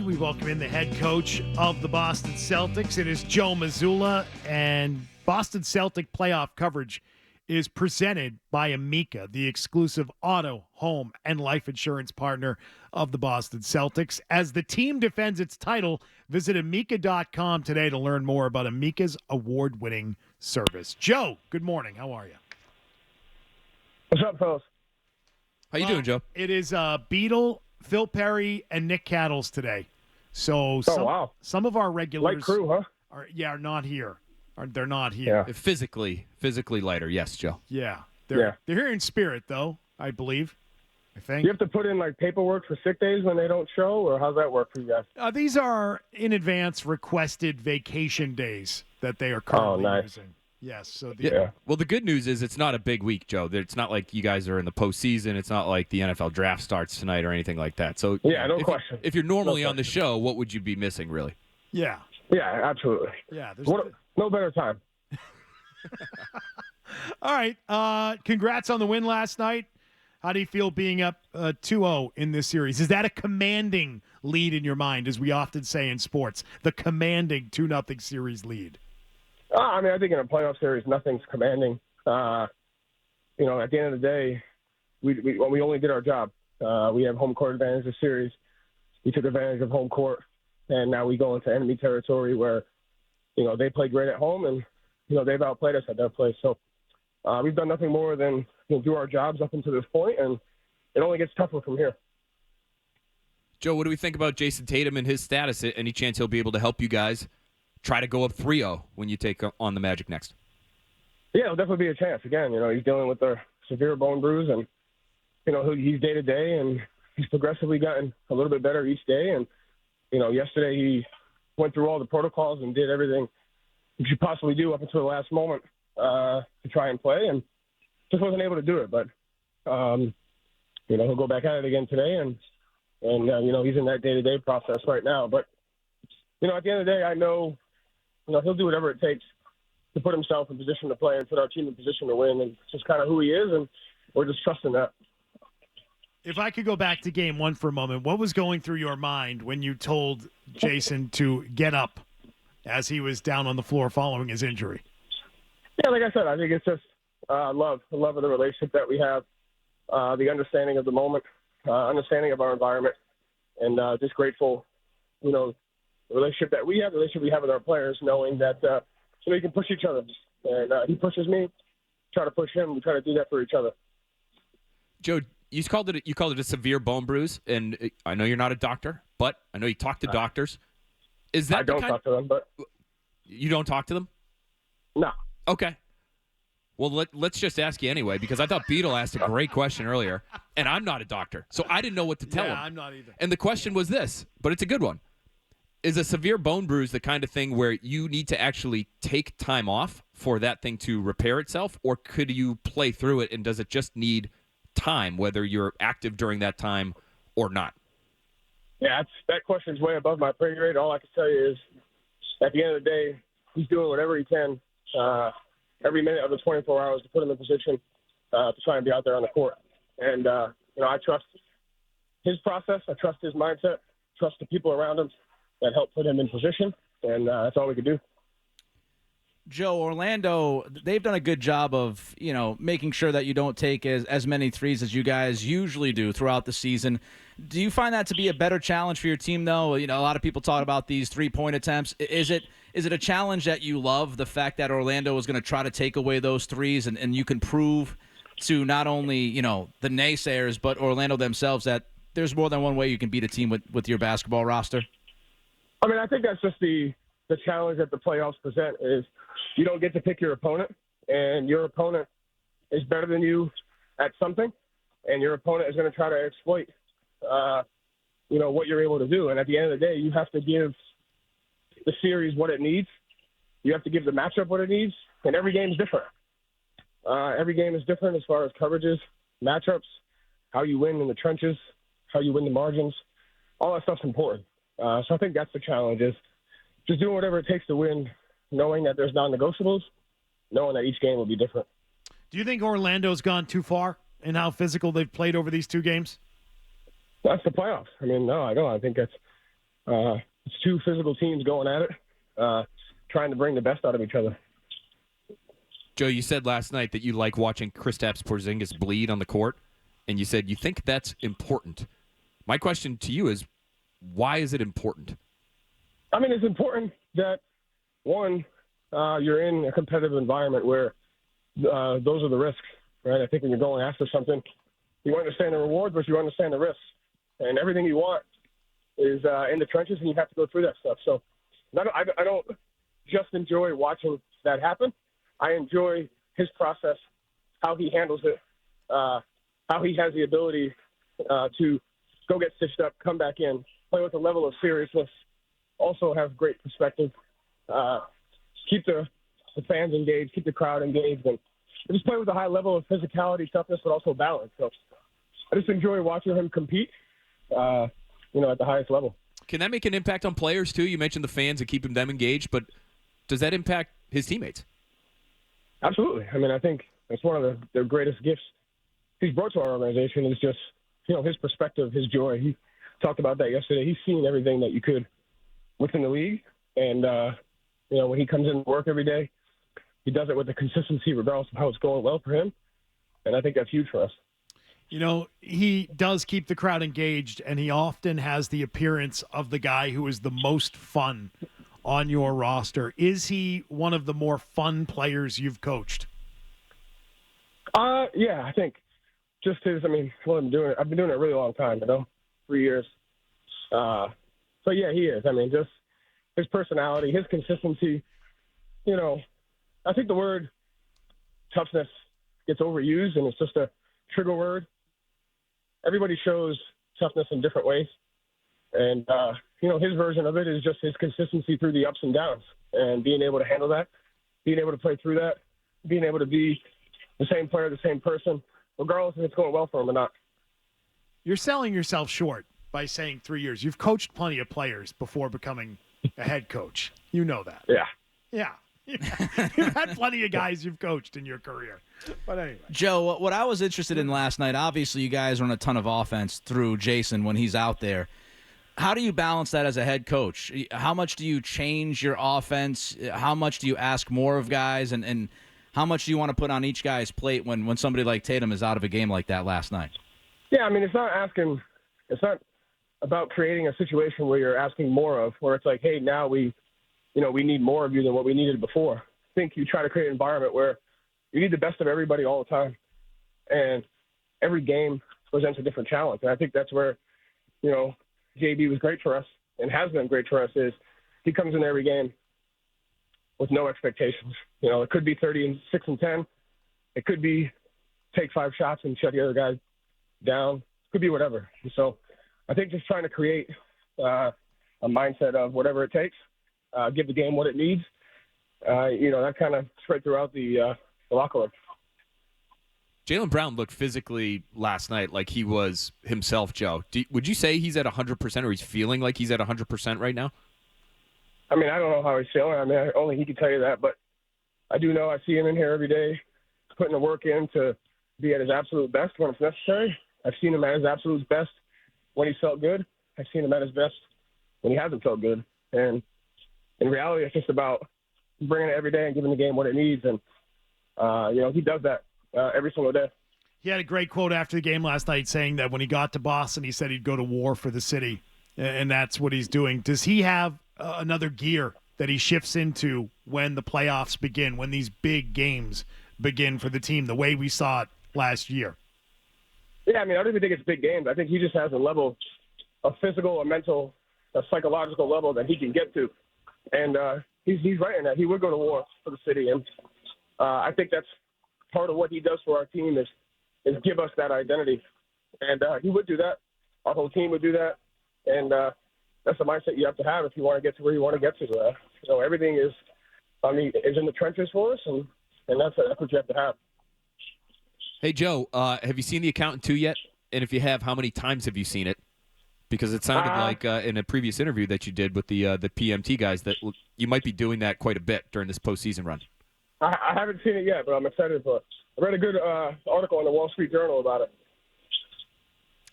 We welcome in the head coach of the Boston Celtics. It is Joe Mazzulla, and Boston Celtic playoff coverage is presented by Amica, the exclusive auto, home, and life insurance partner of the Boston Celtics. As the team defends its title, visit Amica.com today to learn more about Amica's award-winning service. Joe, good morning. How are you? What's up, fellas? How you doing, Joe? It is Beetle, Phil Perry, and Nick Cattles today. So some of our regulars Light crew, huh? are not here. They're not here. Yeah. Physically lighter, yes, Joe. Yeah. They're here in spirit, though, I believe. I think. You have to put in like paperwork for sick days when they don't show, or how's that work for you guys? These are in advance requested vacation days that they are currently using. Yes. So Well, the good news is it's not a big week, Joe. It's not like you guys are in the postseason. It's not like the NFL draft starts tonight or anything like that. So no question. If you're normally on the show, what would you be missing, really? Yeah. Yeah, absolutely. Yeah. No better time. All right. Congrats on the win last night. How do you feel being up 2-0 in this series? Is that a commanding lead in your mind, as we often say in sports, the commanding 2-0 series lead? I think in a playoff series, nothing's commanding. At the end of the day, we only did our job. We have home court advantage this series. We took advantage of home court, and now we go into enemy territory where, they play great at home, and, they've outplayed us at their place. So we've done nothing more than do our jobs up until this point, and it only gets tougher from here. Joe, what do we think about Jayson Tatum and his status? Any chance he'll be able to help you guys try to go up 3-0 when you take on the Magic next? Yeah, it'll definitely be a chance. Again, he's dealing with a severe bone bruise, and, he's day-to-day, and he's progressively gotten a little bit better each day. And, yesterday he went through all the protocols and did everything you could possibly do up until the last moment to try and play, and just wasn't able to do it. But, he'll go back at it again today, and he's in that day-to-day process right now. But, at the end of the day, I know, he'll do whatever it takes to put himself in position to play and put our team in position to win. And it's just kind of who he is, and we're just trusting that. If I could go back to game one for a moment, what was going through your mind when you told Jayson to get up as he was down on the floor following his injury? Yeah, like I said, I think it's just the love of the relationship that we have, the understanding of the moment, understanding of our environment, and just grateful, the relationship that we have, the relationship we have with our players, knowing that we can push each other. And he pushes me, try to push him. We try to do that for each other. Joe, you called it a severe bone bruise, and I know you're not a doctor, but I know you talk to doctors. Is that I don't talk to them, but you don't talk to them? No. Okay. Well, let's just ask you anyway, because I thought Beetle asked a great question earlier, and I'm not a doctor, so I didn't know what to tell him. Yeah, I'm not either. And the question was this, but it's a good one. Is a severe bone bruise the kind of thing where you need to actually take time off for that thing to repair itself, or could you play through it, and does it just need time, whether you're active during that time or not? Yeah, that question's way above my pay grade. All I can tell you is, at the end of the day, he's doing whatever he can every minute of the 24 hours to put him in position to try and be out there on the court. And, I trust his process. I trust his mindset. Trust the people around him that help put him in position. And that's all we can do. Joe, Orlando, they've done a good job of, making sure that you don't take as many threes as you guys usually do throughout the season. Do you find that to be a better challenge for your team, though? A lot of people talk about these three-point attempts. Is it a challenge that you love, the fact that Orlando is going to try to take away those threes, and you can prove to not only, the naysayers, but Orlando themselves that there's more than one way you can beat a team with your basketball roster? I think that's just the challenge that the playoffs present is you don't get to pick your opponent, and your opponent is better than you at something, and your opponent is going to try to exploit, what you're able to do. And at the end of the day, you have to give the series what it needs. You have to give the matchup what it needs, and every game is different. Every game is different as far as coverages, matchups, how you win in the trenches, how you win the margins. All that stuff's important. So I think that's the challenge is just doing whatever it takes to win, knowing that there's non-negotiables, knowing that each game will be different. Do you think Orlando's gone too far in how physical they've played over these two games? That's the playoffs. No, I don't. I think that's It's two physical teams going at it, trying to bring the best out of each other. Joe, you said last night that you like watching Kristaps Porzingis bleed on the court, and you said you think that's important. My question to you is, why is it important? I mean, it's important that, one, you're in a competitive environment where those are the risks, right? I think when you're going after something, you understand the rewards, but you understand the risks. And everything you want is in the trenches, and you have to go through that stuff. So I don't just enjoy watching that happen. I enjoy his process, how he handles it, how he has the ability to go get stitched up, come back in, play with a level of seriousness, also have great perspective, keep the fans engaged, keep the crowd engaged, and just play with a high level of physicality, toughness, but also balance. So I just enjoy watching him compete, at the highest level. Can that make an impact on players, too? You mentioned the fans and keeping them engaged, but does that impact his teammates? Absolutely. I mean, I think that's one of the greatest gifts he's brought to our organization is just, his perspective, his joy. He talked about that yesterday. He's seen everything that you could within the league. And, when he comes in to work every day, he does it with the consistency regardless of how it's going well for him. And I think that's huge for us. He does keep the crowd engaged, and he often has the appearance of the guy who is the most fun on your roster. Is he one of the more fun players you've coached? Yeah, I think just what I'm doing, I've been doing it a really long time, 3 years. So yeah, he is. I mean, just his personality, his consistency, I think the word toughness gets overused and it's just a trigger word. Everybody shows toughness in different ways. And, his version of it is just his consistency through the ups and downs and being able to handle that, being able to play through that, being able to be the same player, the same person, regardless if it's going well for him or not. You're selling yourself short by saying 3 years. You've coached plenty of players before becoming a head coach. You know that. Yeah. Yeah. You've had plenty of guys you've coached in your career. But anyway. Joe, what I was interested in last night, obviously you guys run a ton of offense through Jayson when he's out there. How do you balance that as a head coach? How much do you change your offense? How much do you ask more of guys? And how much do you want to put on each guy's plate when somebody like Tatum is out of a game like that last night? Yeah, I mean, it's not about creating a situation where you're asking more of, where it's like, hey, now we need more of you than what we needed before. I think you try to create an environment where you need the best of everybody all the time. And every game presents a different challenge. And I think that's where, JB was great for us and has been great for us is he comes in every game with no expectations. It could be 36-10. It could be take 5 shots and shut the other guy down. It could be whatever. And so I think just trying to create a mindset of whatever it takes, give the game what it needs, that kind of spread throughout the locker room. Jaylen Brown looked physically last night like he was himself, Joe. Would you say he's at 100% or he's feeling like he's at 100% right now? I mean, I don't know how he's feeling. I mean, only he can tell you that. But I do know I see him in here every day putting the work in to be at his absolute best when it's necessary. I've seen him at his absolute best when he felt good. I've seen him at his best when he hasn't felt good. And in reality, it's just about bringing it every day and giving the game what it needs. And, he does that every single day. He had a great quote after the game last night saying that when he got to Boston, he said he'd go to war for the city, and that's what he's doing. Does he have another gear that he shifts into when the playoffs begin, when these big games begin for the team, the way we saw it last year? Yeah, I mean, I don't even think it's big games. I think he just has a level of physical, a mental, a psychological level that he can get to. And he's right in that. He would go to war for the city. And I think that's part of what he does for our team is give us that identity. And he would do that. Our whole team would do that. And that's the mindset you have to have if you want to get to where you want to get to. Everything is in the trenches for us, and that's what you have to have. Hey, Joe, have you seen The Accountant 2 yet? And if you have, how many times have you seen it? Because it sounded like in a previous interview that you did with the PMT guys that you might be doing that quite a bit during this postseason run. I haven't seen it yet, but I'm excited for it. I read a good article in the Wall Street Journal about it.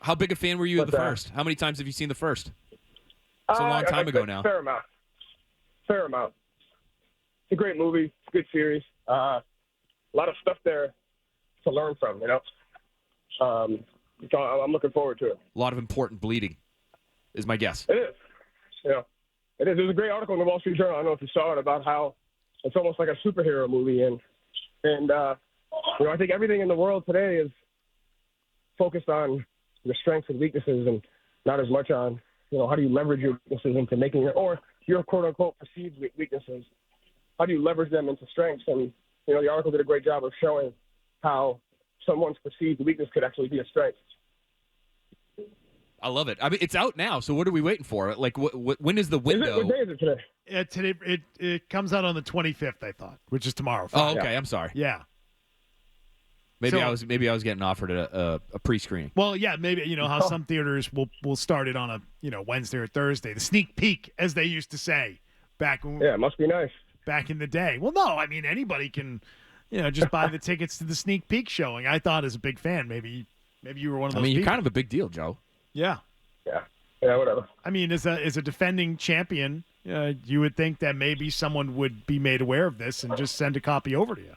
How big a fan were you of the first? How many times have you seen the first? It's a long time ago now. Fair amount. It's a great movie. It's a good series. A lot of stuff there to learn from, you know. So I'm looking forward to it. A lot of important bleeding is my guess. It is. You know, it is. There's a great article in the Wall Street Journal, I don't know if you saw it, about how it's almost like a superhero movie. And you know, I think everything in the world today is focused on your strengths and weaknesses and not as much on, you know, how do you leverage your weaknesses into making your quote-unquote perceived weaknesses. How do you leverage them into strengths? And, you know, the article did a great job of showing how someone's perceived weakness could actually be a strength. I love it. I mean, it's out now, so what are we waiting for? Like, when is the window? What day is it today? Today it comes out on the 25th, I thought, which is tomorrow. Oh, okay. Yeah. I'm sorry. Yeah. Maybe I was getting offered a pre-screening. Well, yeah, maybe, you know how some theaters will start it on a, you know, Wednesday or Thursday, the sneak peek, as they used to say back when. Yeah, it must be nice. Back in the day. Well, no, I mean, anybody can, you know, just buy the tickets to the sneak peek showing. I thought, as a big fan, maybe you were one of those. I mean, you're kind of a big deal, Joe. Yeah. Yeah, whatever. I mean, as a defending champion, you would think that maybe someone would be made aware of this and just send a copy over to you.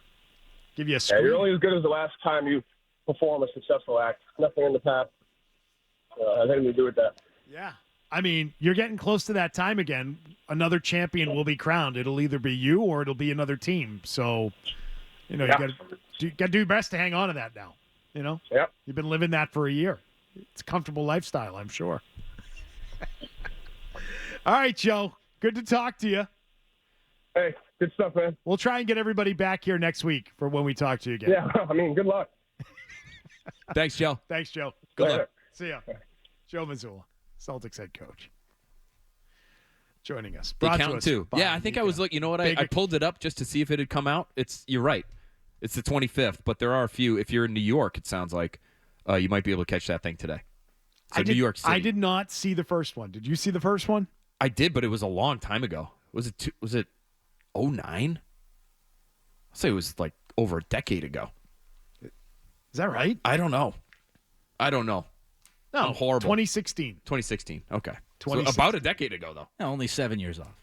Give you a screen. Yeah, you're only as good as the last time you perform a successful act. Nothing in the past has anything to do with that. Yeah. I mean, you're getting close to that time again. Another champion will be crowned. It'll either be you or it'll be another team. So, you know, you got to do your best to hang on to that now. You know? Yep. You've been living that for a year. It's a comfortable lifestyle, I'm sure. All right, Joe. Good to talk to you. Hey, good stuff, man. We'll try and get everybody back here next week for when we talk to you again. Yeah, I mean, good luck. Thanks, Joe. Thanks, Joe. Good luck. See ya. Joe Mazzulla, Celtics head coach, joining us. The accountant, too. Yeah, I think I was looking. You know what? I pulled it up just to see if it had come out. You're right. It's the 25th, but there are a few. If you're in New York, it sounds like you might be able to catch that thing today. So New York City. I did not see the first one. Did you see the first one? I did, but it was a long time ago. Was it 09? I'll say it was like over a decade ago. Is that right? I don't know. No, I'm horrible. 2016. 2016. Okay. 2016. So about a decade ago, though. No, only 7 years off.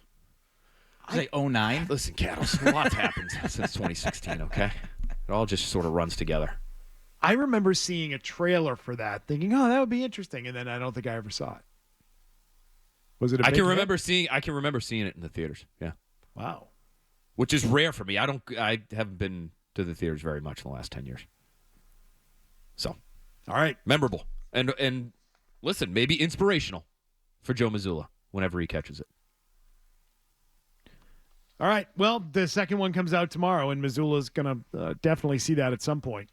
Say 09. Listen, Cattles, a lot's happened since 2016, okay? It all just sort of runs together. I remember seeing a trailer for that, thinking, "Oh, that would be interesting," and then I don't think I ever saw it. Was it? I can remember seeing it in the theaters. Yeah. Wow. Which is rare for me. I haven't been to the theaters very much in the last 10 years. So, all right, memorable and listen, maybe inspirational for Joe Mazzulla whenever he catches it. All right. Well, the second one comes out tomorrow, and Mazzulla's going to definitely see that at some point.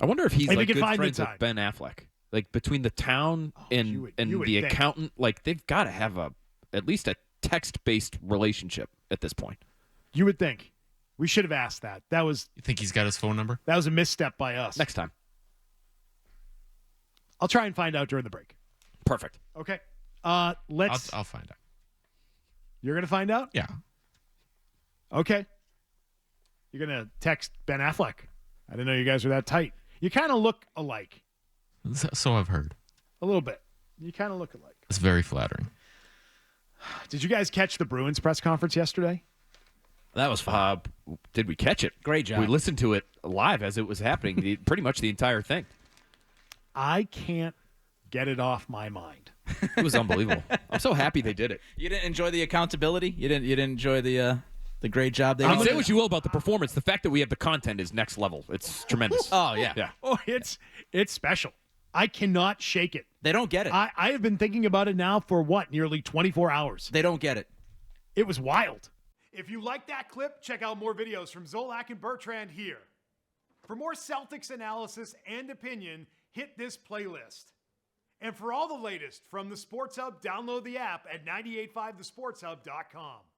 I wonder if he's like good friends with Ben Affleck. Like between the town and the accountant, like they've got to have at least a text-based relationship at this point. You would think. We should have asked that. You think he's got his phone number? That was a misstep by us. Next time. I'll try and find out during the break. Perfect. Okay. I'll find out. You're going to find out? Yeah. Okay. You're going to text Ben Affleck. I didn't know you guys were that tight. You kind of look alike. So I've heard. A little bit. You kind of look alike. It's very flattering. Did you guys catch the Bruins press conference yesterday? That was fun. Did we catch it? Great job. We listened to it live as it was happening, pretty much the entire thing. I can't get it off my mind. It was unbelievable. I'm so happy they did it. You didn't enjoy the accountability? You didn't enjoy the great job they did? Say what you will about the performance. The fact that we have the content is next level. It's tremendous. Oh, yeah. Yeah. Oh, it's special. I cannot shake it. They don't get it. I have been thinking about it now for nearly 24 hours. They don't get it. It was wild. If you like that clip, check out more videos from Zolak and Bertrand here. For more Celtics analysis and opinion, hit this playlist. And for all the latest from the Sports Hub, download the app at 985thesportshub.com.